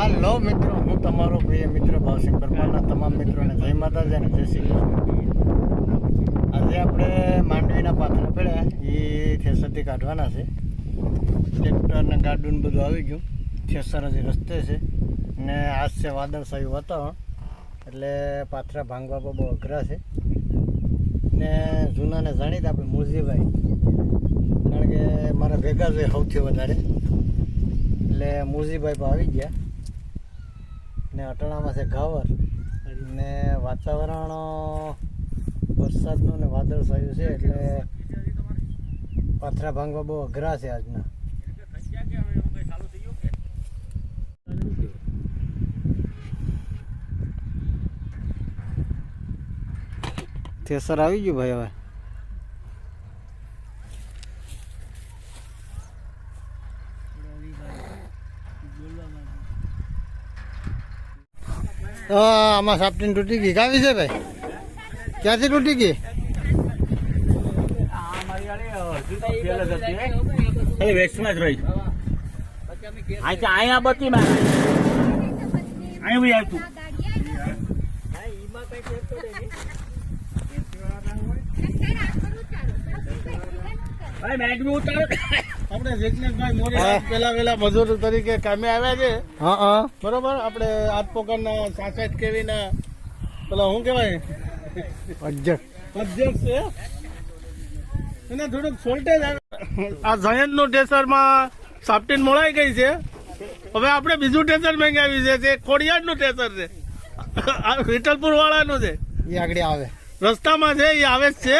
હાલો મિત્રો, હું તમારો પ્રિય મિત્ર ભાવસિંહ પરમારના તમામ મિત્રોને જય માતાજી અને જય શ્રી કૃષ્ણ. આજે આપણે માંડવીના પાથરા પડ્યા એ થેસરથી કાઢવાના છે. ટ્રેક્ટર ને ગાડું બધું આવી ગયું. થેસર હજી રસ્તે છે ને આજ છે વાદળછાયું વાતાવરણ, એટલે પાથરા ભાંગવા બહુ અઘરા છે. ને જૂનાને જાણીતા આપણે મુરજીભાઈ, કારણ કે મારા ભેગા છે સૌથી વધારે, એટલે મુરજીભાઈ પણ આવી ગયા. ને અટાણામાં છે ઘાવર ને વાતાવરણ વરસાદનું ને વાદળછાયું છે, એટલે પાથરા ભાંગવા બહુ અઘરા છે આજના. થેસર આવી ગયું ભાઈ. હવે આમાં સાપટીને તૂટી ગઈ. કાવી છે ભાઈ? ક્યાંથી તૂટી ગઈ? વેસ્ટમાં જ રહી. અહીંયા બત્તીમાં અહીંયા બી આવતું. આપણે જગનેશભાઈ મોરે પેલા મજૂર તરીકે કામે આવ્યા છે. હા બરોબર. આપણે આજ પોકારના 67 કેવી ના પેલા શું કહેવાય અધ્યક્ષ છે. એને થોડુંક સોલ્ટેજ આવે. આ જયંતનું ટેસરમાં સાપટીન મોળાઈ ગઈ છે. હવે આપણે બીજું ટેસર મંગાવી છે, તે ખોડિયારનું ટેસર છે. આ વિઠ્ઠલપુર વાળાનું છે. એ આગળ આવે રસ્તામાં છે, એ આવે જ છે.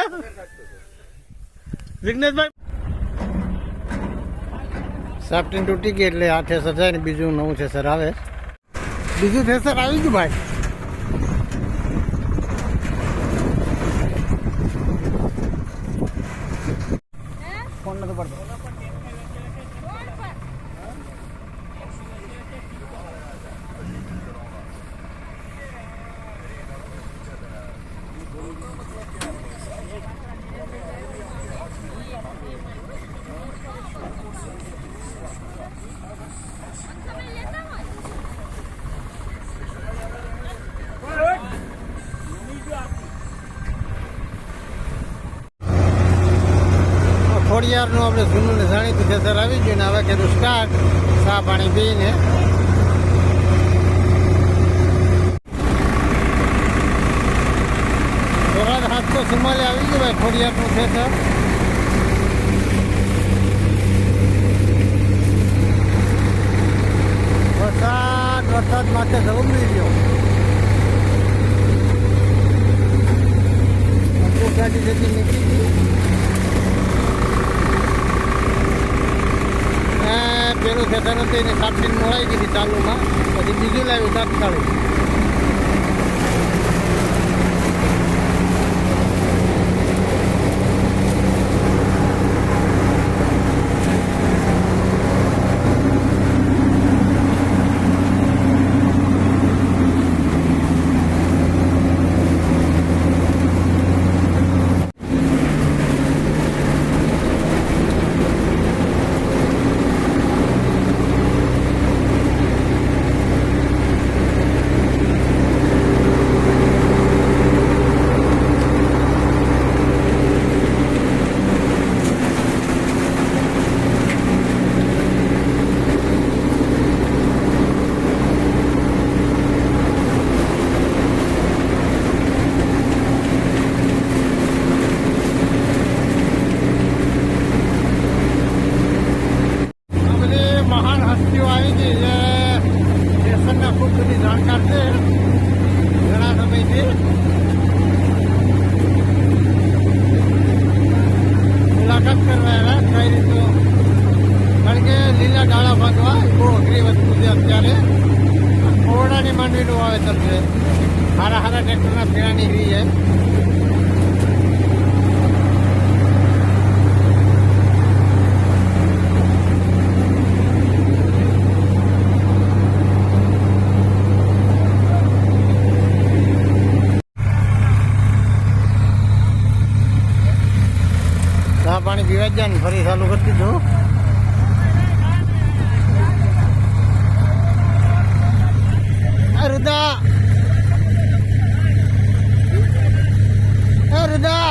જિગ્નેશભાઈ સાપટીન તૂટી ગઈ એટલે આ થેસર થાય ને બીજું નવું થેસર આવે. બીજું થેસર આવી ગયું ભાઈ. ફોન નતો પડતો. ખોડિયારનું આપણે જૂનું ને જાણીતું થેસર આવી ગયું ને હવે કીધું સ્ટાર્ટ. ચા પાણી પીને થોડા 744 આવી ગયું ભાઈ ખોડિયારનું થેસર. વરસાદ માટે જવું ગયો. ગાડી જતી નીકળી ગઈ. પેલું થેસર હતું એને સાપટીને મોળાઈ ગઈ હતી ચાલુમાં, પછી બીજું લાવ્યું તાત્કાલિક. માંડવીનું વાવેતર છે. હારા ટ્રેક્ટરના ફેરા નીકળી જાય. ચા પાણી પીવા જ જાય ને ફરી ચાલુ કરી દીધું. રુદા એ રુદા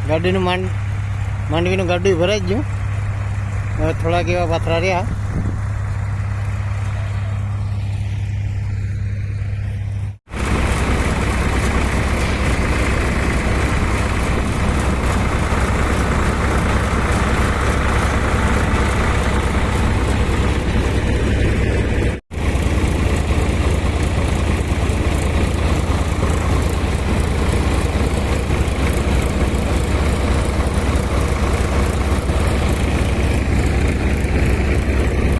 ગાડીનું માંડવીનું ગાડું ભરાઈ જ ગયું હવે થોડાક એવા પાથરા રહ્યા